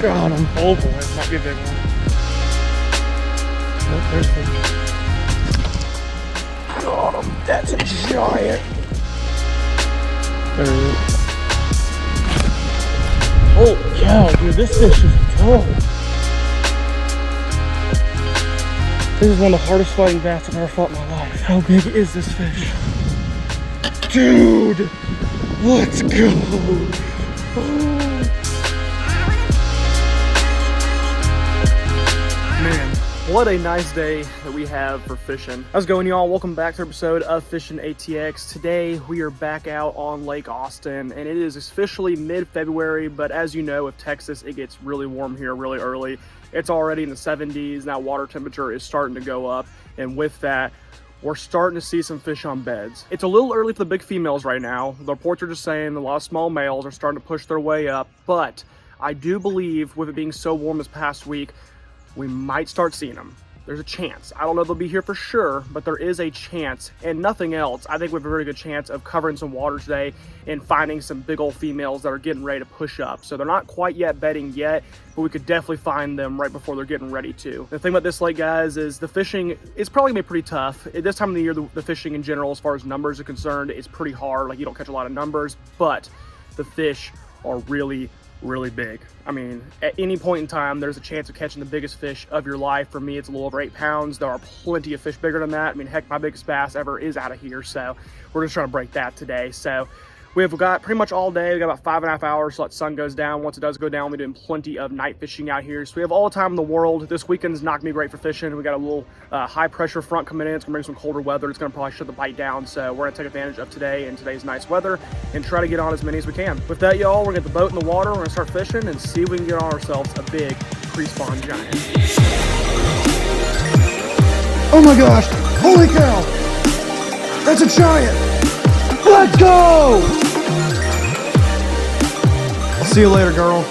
Got him. Oh boy, this might be a big one. Oh, there's fish. Got him. That's a giant. There he is. Oh cow, dude, this fish is cold. This is one of the hardest fighting bass I've ever fought in my life. How big is this fish? Dude, let's go. Man, what a nice day that we have for fishing. How's it going, y'all? Welcome back to an episode of Fishing ATX. Today we are back out on Lake Austin, and it is officially mid-February, but as you know, with Texas, it gets really warm here really early. It's already in the 70s. That water temperature is starting to go up, and with that, we're starting to see some fish on beds. It's a little early for the big females right now. The reports are just saying a lot of small males are starting to push their way up, but I do believe with it being so warm this past week, we might start seeing them. There's a chance. I don't know if they'll be here for sure, but there is a chance. And nothing else, I think we have a very good chance of covering some water today and finding some big old females that are getting ready to push up. So they're not quite yet bedding yet, but we could definitely find them right before they're getting ready to. The thing about this lake, guys, is the fishing is probably gonna be pretty tough. At this time of the year, the fishing in general, as far as numbers are concerned, is pretty hard. Like, you don't catch a lot of numbers, but the fish are really big. I mean, at any point in time, there's a chance of catching the biggest fish of your life. For me, it's a little over 8 pounds. There are plenty of fish bigger than that. I mean, heck, my biggest bass ever is out of here, so we're just trying to break that today. So we've got pretty much all day. We got about 5.5 hours till that sun goes down. Once it does go down, we're doing plenty of night fishing out here. So we have all the time in the world. This weekend's not gonna be great for fishing. We got a little high pressure front coming in. It's gonna bring some colder weather. It's gonna probably shut the bite down. So we're gonna take advantage of today and today's nice weather and try to get on as many as we can. With that, y'all, we're gonna get the boat in the water. We're gonna start fishing and see if we can get on ourselves a big pre-spawn giant. Oh my gosh, holy cow, that's a giant. Let's go. See you later, girl.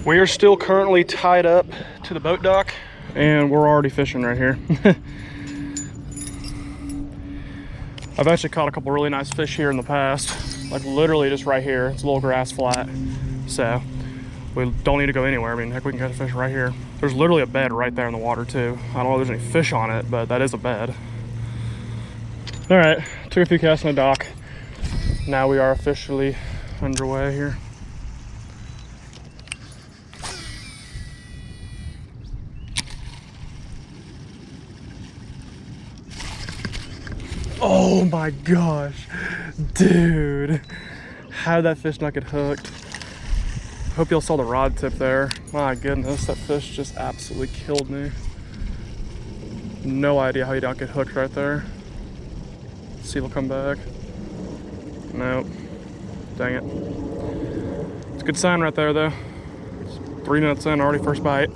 We are still currently tied up to the boat dock and we're already fishing right here. I've actually caught a couple really nice fish here in the past, like literally just right here. It's a little grass flat, so we don't need to go anywhere. I mean, heck, we can catch a fish right here. There's literally a bed right there in the water too. I don't know if there's any fish on it, but that is a bed. All right, took a few casts on the dock. Now we are officially underway here. Oh my gosh, dude. How did that fish not get hooked? Hope y'all saw the rod tip there. My goodness, that fish just absolutely killed me. No idea how he don't get hooked right there. See if he'll come back. Nope. Dang it. It's a good sign right there though. It's 3 minutes in, already first bite.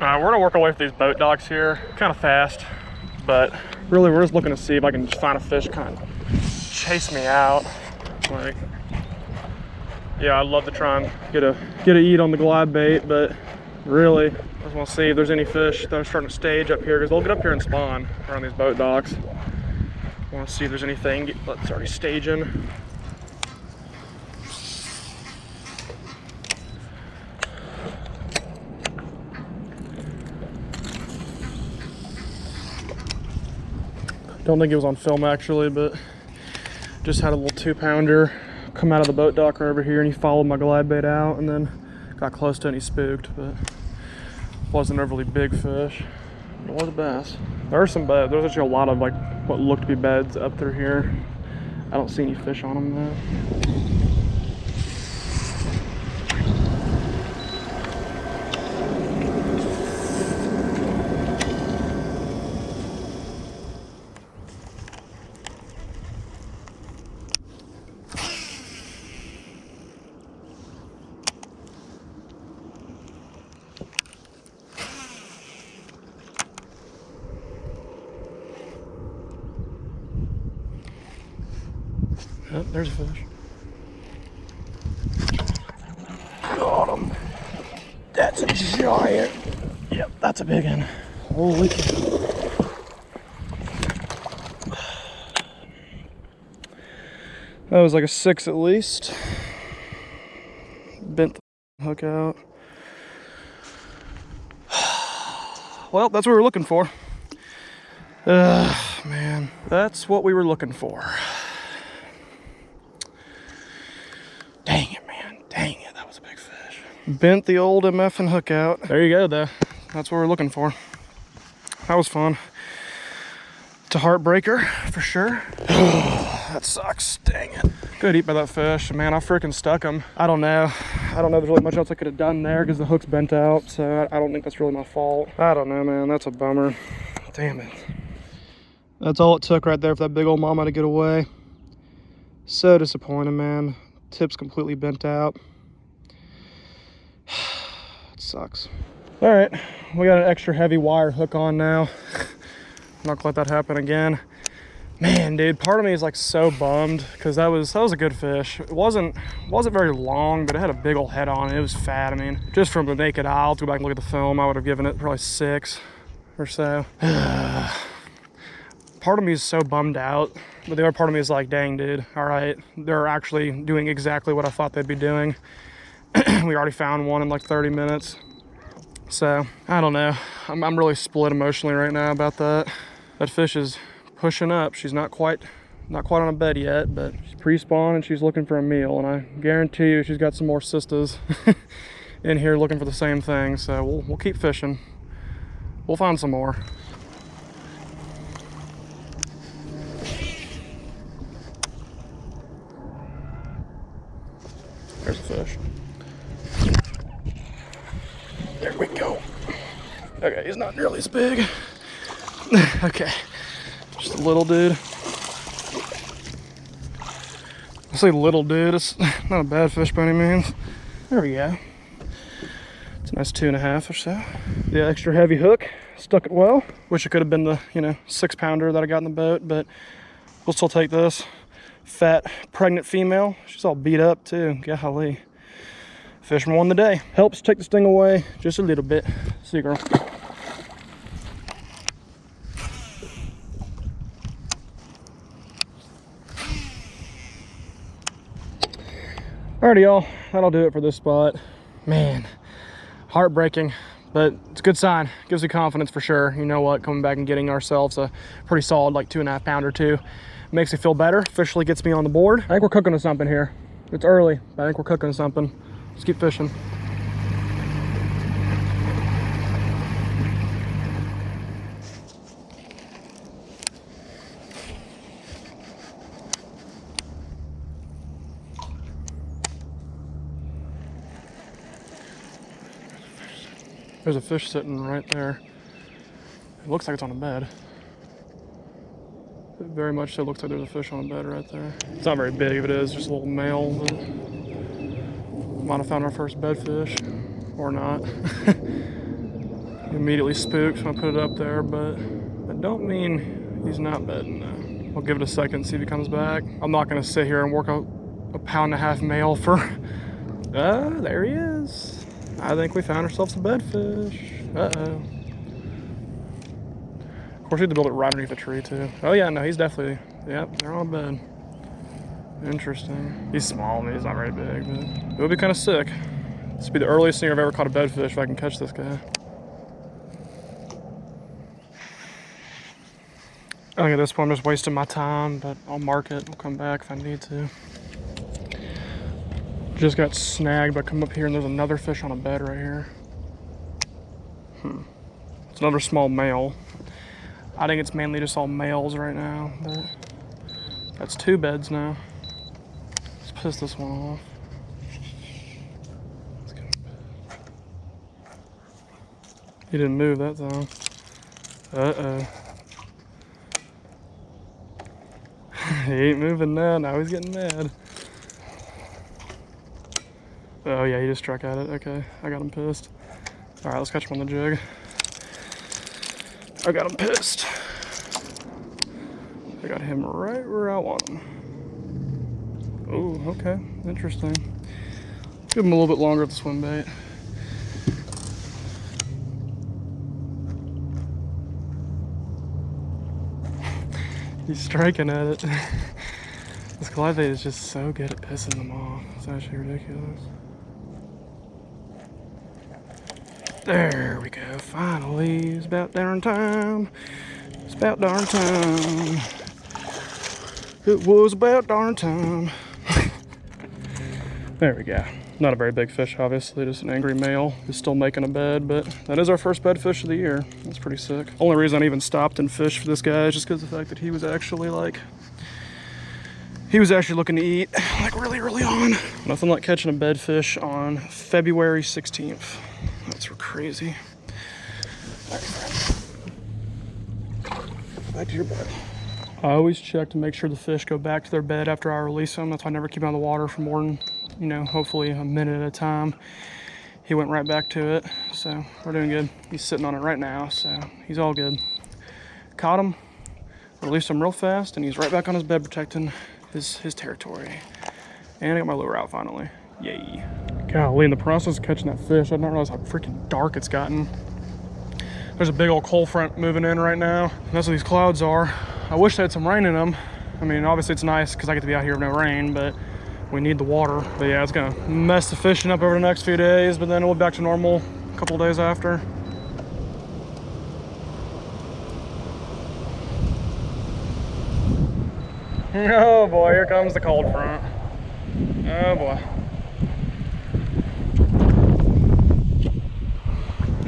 Alright, we're gonna work our way through these boat docks here. Kind of fast, but really we're just looking to see if I can just find a fish kind of chase me out. Like, yeah, I'd love to try and get a eat on the glide bait, but really I just want to see if there's any fish that are starting to stage up here, because they'll get up here and spawn around these boat docks. I want to see if there's anything that's already staging. Don't think it was on film actually, but just had a little 2-pounder come out of the boat dock right over here, and he followed my glide bait out and then got close to it and he spooked, but wasn't an overly big fish. It was a bass. There are some beds. There's actually a lot of like what look to be beds up through here. I don't see any fish on them though. Oh, there's a fish. Got him. That's a giant. Yep, that's a big one. Holy cow. That was like a 6 at least. Hook out. Well, that's what we were looking for. Man, that's what we were looking for. Dang it, man. Dang it, that was a big fish. Bent the old MF and hook out. There you go, though. That's what we're looking for. That was fun. It's a heartbreaker, for sure. That sucks, dang it. Good eat by that fish. Man, I freaking stuck him. I don't know there's really much else I could have done there because the hook's bent out, so I don't think that's really my fault. I don't know, man, that's a bummer. Damn it. That's all it took right there for that big old mama to get away. So disappointed, man. Tip's completely bent out. It sucks. All right, we got an extra heavy wire hook on now. I'm not gonna let that happen again. Man, dude, part of me is like so bummed because that was a good fish. It wasn't very long, but it had a big old head on it. It was fat. I mean, just from the naked eye, I'll go back and look at the film, I would have given it probably 6 or so. Part of me is so bummed out, but the other part of me is like, dang, dude, all right, they're actually doing exactly what I thought they'd be doing. We already found one in like 30 minutes. So, I don't know. I'm really split emotionally right now about that. That fish is pushing up. She's not quite on a bed yet, but she's pre-spawn and she's looking for a meal, and I guarantee you she's got some more sisters in here looking for the same thing. So we'll keep fishing. We'll find some more. There's a fish. There we go. Okay, he's not nearly as big. Okay, just a little dude. I say little dude, it's not a bad fish by any means. There we go. It's a nice 2.5 or so. The extra heavy hook stuck it well. Wish it could have been the 6-pounder that I got in the boat, but we'll still take this. Fat, pregnant female. She's all beat up too. Golly. Fisherman won the day. Helps take the sting away just a little bit. See you, girl. Alrighty, y'all. That'll do it for this spot. Man, heartbreaking, but it's a good sign. Gives you confidence for sure. You know what? Coming back and getting ourselves a pretty solid like 2.5-pounder too. Makes me feel better. Officially gets me on the board. I think we're cooking to something here. It's early, but I think we're cooking to something. Let's keep fishing. There's a fish sitting right there. It looks like it's on a bed. It very much so looks like there's a fish on a bed right there. It's not very big if it is, just a little male. But might have found our first bed fish, or not. Immediately spooked when I put it up there, but that don't mean he's not bedding now. I'll give it a second, see if he comes back. I'm not gonna sit here and work a 1.5-pound male for, there he is. I think we found ourselves a bedfish. Uh-oh. Of course, we had to build it right underneath the tree, too. Oh, yeah, no, he's definitely, yep, they're on a bed. Interesting. He's small, I mean, he's not very big, but it would be kind of sick. This would be the earliest thing I've ever caught a bedfish if I can catch this guy. I think at this point I'm just wasting my time, but I'll mark it. I'll come back if I need to. Just got snagged, but I come up here and there's another fish on a bed right here. It's another small male. I think it's mainly just all males right now, but that's 2 beds now. Let's piss this one off. He didn't move that time. Uh-oh. He ain't moving now. Now he's getting mad. Oh yeah, he just struck at it. Okay, I got him pissed. All right, let's catch him on the jig. I got him pissed. I got him right where I want him. Oh, okay, interesting. Give him a little bit longer at the swim bait. He's striking at it. This glide bait is just so good at pissing them off. It's actually ridiculous. There we go, finally. It's about darn time. It's about darn time. It was about darn time. There we go. Not a very big fish, obviously, just an angry male who's still making a bed, but that is our first bed fish of the year. That's pretty sick. Only reason I even stopped and fished for this guy is just because of the fact that he was actually looking to eat, like really early on. Nothing like catching a bed fish on February 16th. That's crazy. All right, friend. Back to your bed. I always check to make sure the fish go back to their bed after I release them. That's why I never keep them on the water for more than, you know, hopefully a minute at a time. He went right back to it, so we're doing good. He's sitting on it right now, so he's all good. Caught him, released him real fast, and he's right back on his bed protecting his territory. And I got my lure out finally. Yay. Golly, in the process of catching that fish, I didn't realize how freaking dark it's gotten. There's a big old cold front moving in right now, and that's what these clouds are. I wish they had some rain in them. I mean, obviously it's nice because I get to be out here with no rain, but we need the water. But yeah, it's gonna mess the fishing up over the next few days, but then we'll be back to normal a couple days after. Oh boy, here comes the cold front. Oh boy.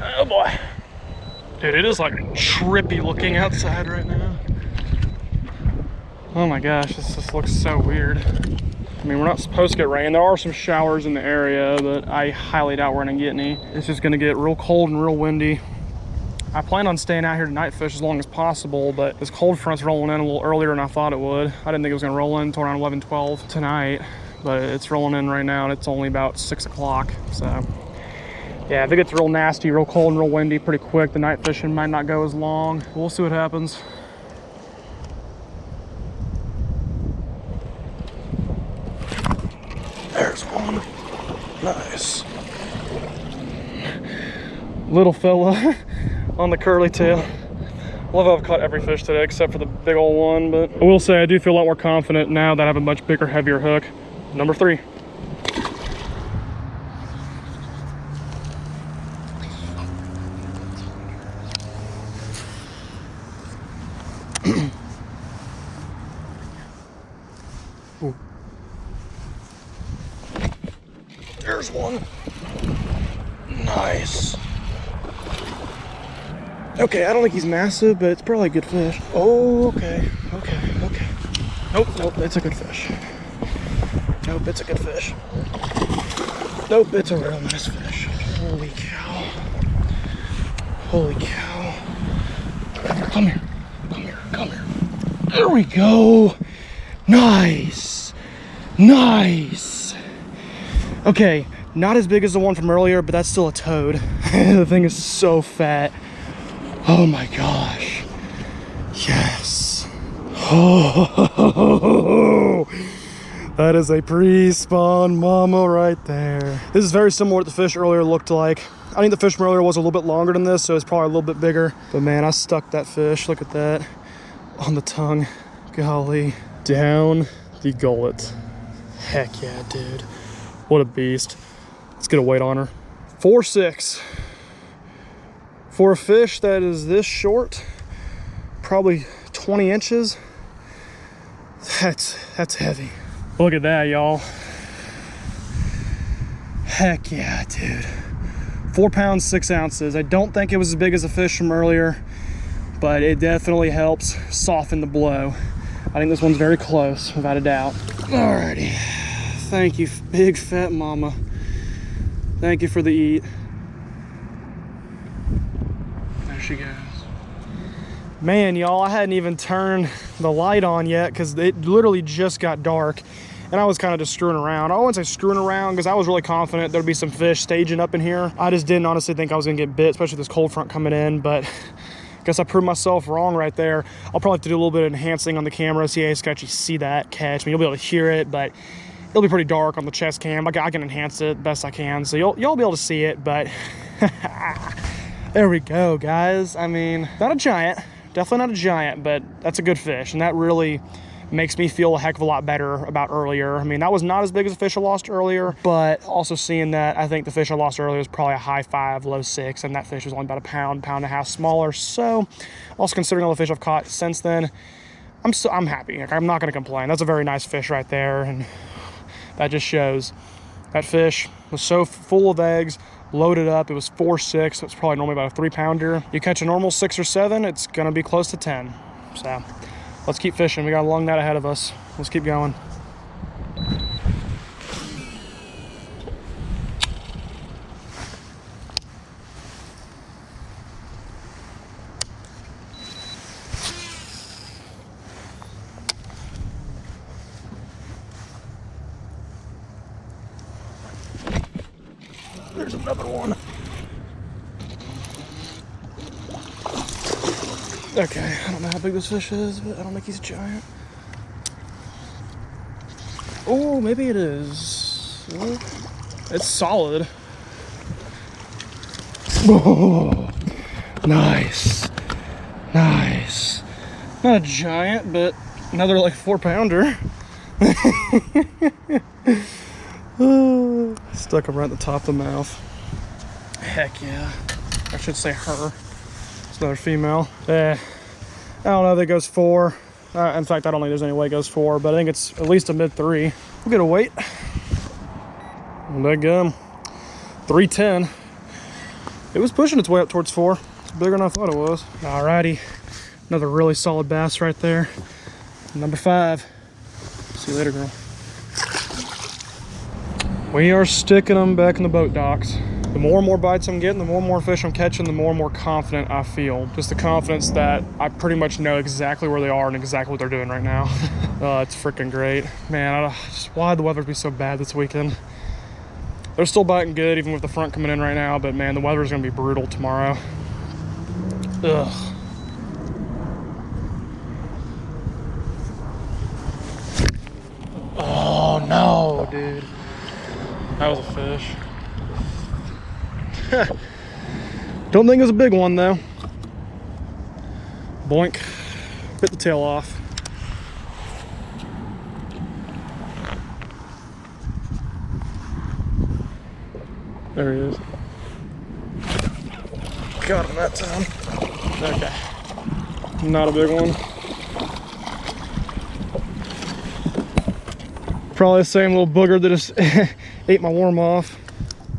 Oh boy. Dude, it is like trippy looking outside right now. Oh my gosh, this just looks so weird. I mean, we're not supposed to get rain. There are some showers in the area, but I highly doubt we're gonna get any. It's just gonna get real cold and real windy. I plan on staying out here to night fish as long as possible, but this cold front's rolling in a little earlier than I thought it would. I didn't think it was gonna roll in until around 11, 12 tonight, but it's rolling in right now and it's only about 6 o'clock, so. Yeah, if it gets real nasty, real cold and real windy pretty quick, the night fishing might not go as long. We'll see what happens. There's one. Nice. Little fella on the curly tail. Love how I've caught every fish today except for the big old one, but I will say I do feel a lot more confident now that I have a much bigger, heavier hook. Number 3. Ooh. There's one. Nice. Okay, I don't think he's massive, but it's probably a good fish. Oh, okay. Nope, it's a good fish. Nope, it's a good fish. Nope, it's a real nice fish. Holy cow. Holy cow. Come here. There we go. Nice. Okay, not as big as the one from earlier, but that's still a toad. The thing is so fat. Oh my gosh. Yes. Oh, that is a pre-spawn mama right there. This is very similar to what the fish earlier looked like. I think the fish from earlier was a little bit longer than this, so it's probably a little bit bigger. But man, I stuck that fish, look at that, on the tongue. Golly. Down the gullet. Heck yeah, dude. What a beast. Let's get a weight on her. 4.6. For a fish that is this short, probably 20 inches, that's heavy. Look at that, y'all. Heck yeah, dude. 4 pounds, 6 ounces. I don't think it was as big as the fish from earlier, but it definitely helps soften the blow. I think this one's very close, without a doubt. Alrighty. Thank you, big fat mama. Thank you for the eat. There she goes. Man, y'all, I hadn't even turned the light on yet because it literally just got dark. And I was kind of just screwing around. I wouldn't say screwing around because I was really confident there'd be some fish staging up in here. I just didn't honestly think I was gonna get bit, especially with this cold front coming in, but I guess I proved myself wrong right there. I'll probably have to do a little bit of enhancing on the camera so you guys can actually see that catch. I mean, you'll be able to hear it, but it'll be pretty dark on the chest cam. I can enhance it best I can, so y'all be able to see it, but there we go, guys. I mean, not a giant, definitely not a giant, but that's a good fish, and that really makes me feel a heck of a lot better about earlier. I mean, that was not as big as a fish I lost earlier, but also seeing that, I think the fish I lost earlier was probably a high 5, low 6, and that fish was only about a pound and a half smaller. So also considering all the fish I've caught since then, I'm happy. Like, I'm not going to complain. That's a very nice fish right there, and that just shows that fish was so full of eggs, loaded up. It was 4-6, so it's probably normally about a 3-pounder. You catch a normal 6 or 7, it's going to be close to 10. So let's keep fishing. We got a long night ahead of us. Let's keep going. There's another one. Okay, I don't know how big this fish is, but I don't think he's giant. Oh, maybe it is. It's solid. Oh, nice. Nice. Not a giant, but another like 4-pounder. Stuck him right at the top of the mouth. Heck yeah. I should say her. It's another female. I don't know if it goes 4. In fact, I don't think there's any way it goes 4, but I think it's at least a mid-3. We'll get a weight. That gum. 310. It was pushing its way up towards 4. It's bigger than I thought it was. Alrighty. Another really solid bass right there. Number 5. See you later, girl. We are sticking them back in the boat docks. The more and more bites I'm getting, the more and more fish I'm catching, the more and more confident I feel. Just the confidence that I pretty much know exactly where they are and exactly what they're doing right now. It's freaking great. Man, why'd the weather be so bad this weekend? They're still biting good, even with the front coming in right now, but man, the weather is gonna be brutal tomorrow. Ugh. Oh no, dude. That was a fish. Don't think it was a big one though. Boink. Bit the tail off. There he is. Got him that time. Okay. Not a big one. Probably the same little booger that just ate my worm off.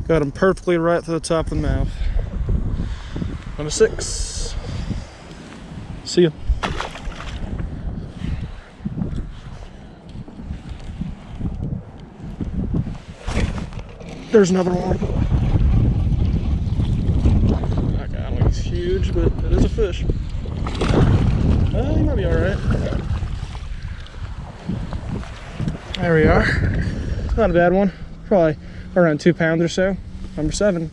Got him perfectly right to the top of the mouth. Number 6. See ya. There's another one. Okay, I don't think it's huge, but it is a fish. He might be alright. There we are. Not a bad one. Probably around 2 pounds or so. Number 7.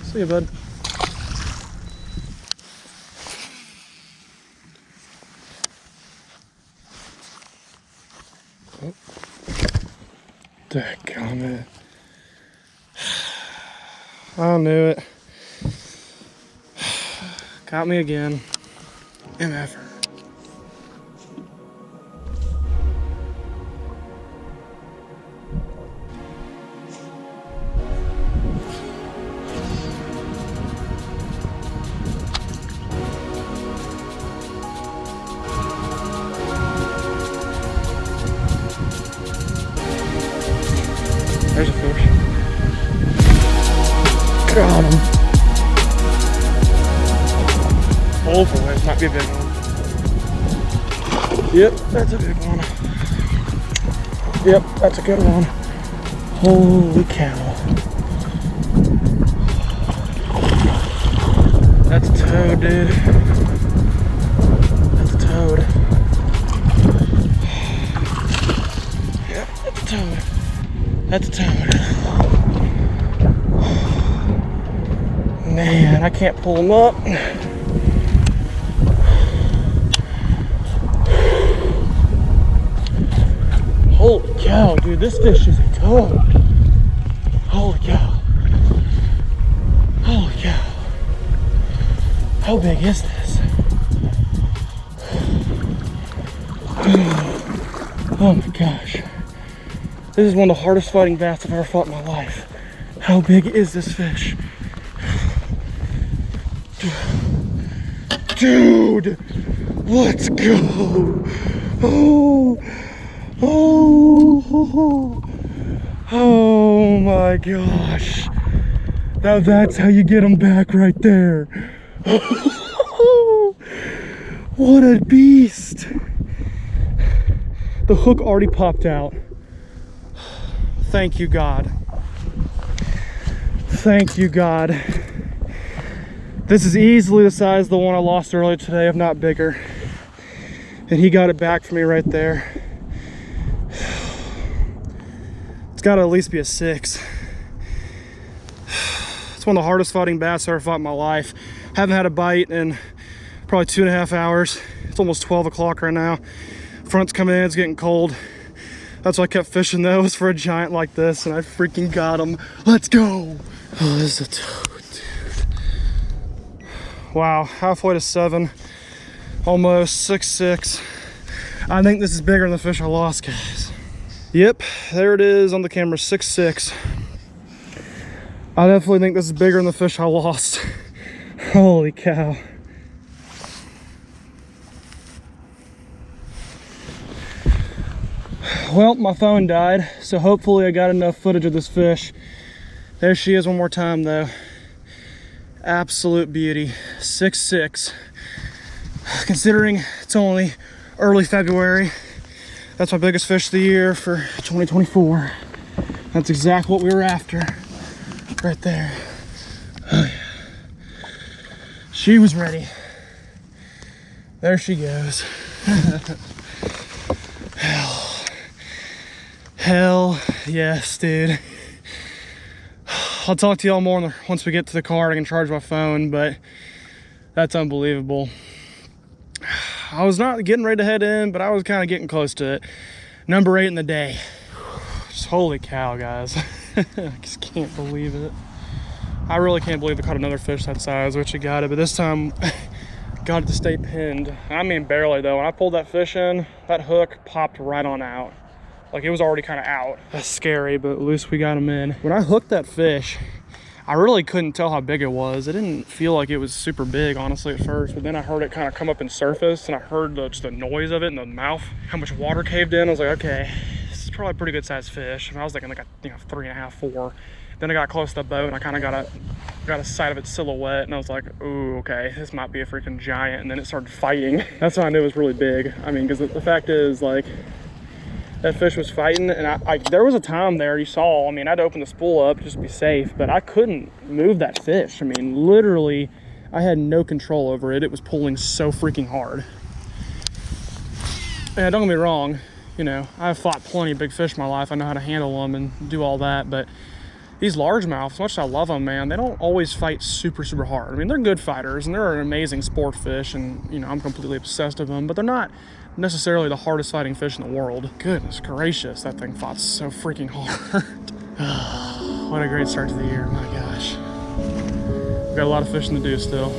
See you, bud. Oh. Dadgummit. I knew it. Got me again. MF. There's a fish. Got him. Hopefully, it might be a big one. Yep, that's a big one. Yep, that's a good one. Holy cow. That's a toad, dude. That's a toad. Yep, that's a toad. That's a toad. Man, I can't pull him up. Holy cow, dude, this fish is a toad. Holy cow. Holy cow. How big is this? Oh my gosh. This is one of the hardest fighting bass I've ever fought in my life. How big is this fish? Dude, let's go. Oh, oh, oh my gosh. Now that's how you get them back right there. What a beast. The hook already popped out. Thank you, God. Thank you, God. This is easily the size of the one I lost earlier today, if not bigger. And he got it back for me right there. It's got to at least be a 6. It's one of the hardest fighting bass I ever fought in my life. Haven't had a bite in probably 2.5 hours. It's almost 12 o'clock right now. Front's coming in, it's getting cold. That's why I kept fishing those for a giant like this, and I freaking got him. Let's go. Oh, this is a toad, dude. Wow, halfway to 7, almost 6'6". I think this is bigger than the fish I lost, guys. Yep, there it is on the camera, 6'6". I definitely think this is bigger than the fish I lost. Holy cow. Well, my phone died, so hopefully I got enough footage of this fish. There she is one more time though. Absolute beauty, 6'6". Considering it's only early February, that's my biggest fish of the year for 2024. That's exactly what we were after, right there. Oh yeah. She was ready. There she goes. Hell yes, dude. I'll talk to y'all more once we get to the car. I can charge my phone, but that's unbelievable. I was not getting ready to head in, but I was kind of getting close to it. Number 8 in the day. Just holy cow, guys. I just can't believe it. I really can't believe I caught another fish that size, which I got it, but this time got it to stay pinned. I mean, barely though. When I pulled that fish in, that hook popped right on out. Like it was already kind of out. That's scary, but at least we got him in. When I hooked that fish, I really couldn't tell how big it was. It didn't feel like it was super big, honestly, at first, but then I heard it kind of come up and surface, and I heard just the noise of it in the mouth, how much water caved in. I was like, okay, this is probably a pretty good sized fish. And I was thinking like a 3.5, 4. Then I got close to the boat and I kind of got a sight of its silhouette, and I was like, ooh, okay, this might be a freaking giant. And then it started fighting. That's how I knew it was really big. I mean, because the fact is, like, that fish was fighting, and there was a time there, you saw, I mean, I had to open the spool up just to be safe, but I couldn't move that fish. I mean, literally, I had no control over it. It was pulling so freaking hard. And don't get me wrong, you know, I've fought plenty of big fish in my life. I know how to handle them and do all that, but these largemouth, as much as I love them, man, they don't always fight super, super hard. I mean, they're good fighters, and they're an amazing sport fish, and, you know, I'm completely obsessed with them, but they're not necessarily the hardest fighting fish in the world. Goodness gracious, that thing fought so freaking hard. What a great start to the year, my gosh. We've got a lot of fishing to do still.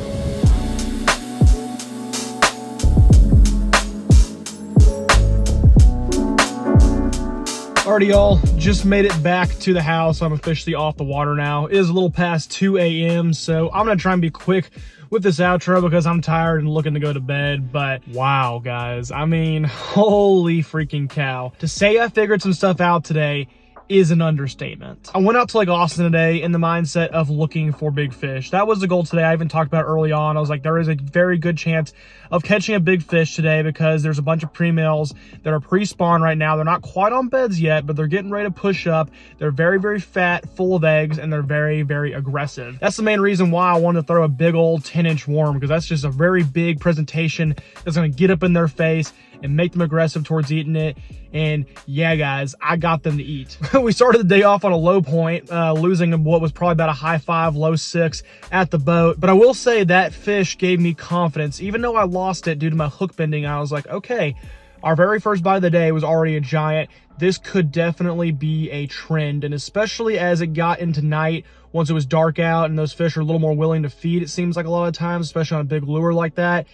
Alrighty, y'all, just made it back to the house. I'm officially off the water now. It is a little past 2 a.m., so I'm gonna try and be quick with this outro because I'm tired and looking to go to bed. But wow, guys, I mean, holy freaking cow. To say I figured some stuff out today is an understatement. I went out to Lake Austin today in the mindset of looking for big fish. That was the goal today. I even talked about it early on. I was like, there is a very good chance of catching a big fish today because there's a bunch of pre-males that are pre-spawn right now. They're not quite on beds yet, but they're getting ready to push up. They're very, very fat, full of eggs, and they're very, very aggressive. That's the main reason why I wanted to throw a big old 10-inch worm, because that's just a very big presentation that's gonna get up in their face and make them aggressive towards eating it. And yeah, guys, I got them to eat. We started the day off on a low point, losing what was probably about a high 5, low 6 at the boat. But I will say that fish gave me confidence. Even though I lost it due to my hook bending, I was like, okay, our very first bite of the day was already a giant. This could definitely be a trend. And especially as it got into night, once it was dark out and those fish are a little more willing to feed, it seems like a lot of times, especially on a big lure like that,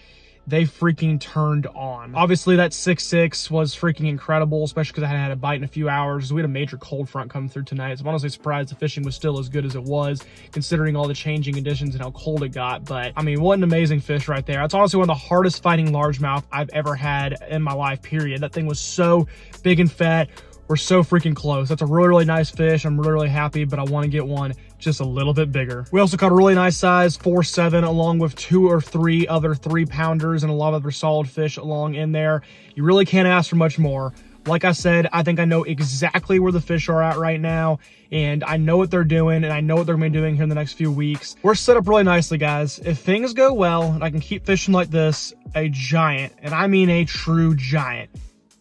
they freaking turned on. Obviously, that 6.6 was freaking incredible, especially because I hadn't had a bite in a few hours. We had a major cold front come through tonight, so I'm honestly surprised the fishing was still as good as it was, considering all the changing conditions and how cold it got. But, I mean, what an amazing fish right there. That's honestly one of the hardest fighting largemouth I've ever had in my life, period. That thing was so big and fat. We're so freaking close. That's a really, really nice fish. I'm really, really happy, but I want to get one just a little bit bigger. We also caught a really nice size 4.7 along with 2 or 3 other 3-pounders and a lot of other solid fish along in there. You really can't ask for much more. Like I said, I think I know exactly where the fish are at right now, and I know what they're doing, and I know what they're going to be doing here in the next few weeks. We're set up really nicely, guys. If things go well and I can keep fishing like this, a giant, and I mean a true giant,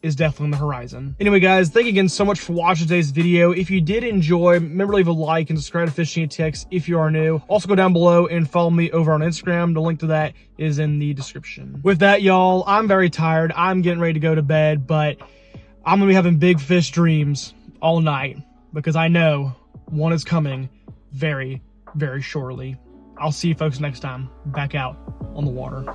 is definitely on the horizon. Anyway, guys, thank you again so much for watching today's video. If you did enjoy, remember to leave a like and subscribe to Fishing ATX if you are new. Also, go down below and follow me over on Instagram. The link to that is in the description. With that, y'all, I'm very tired. I'm getting ready to go to bed, but I'm gonna be having big fish dreams all night because I know one is coming very, very shortly. I'll see you folks next time back out on the water.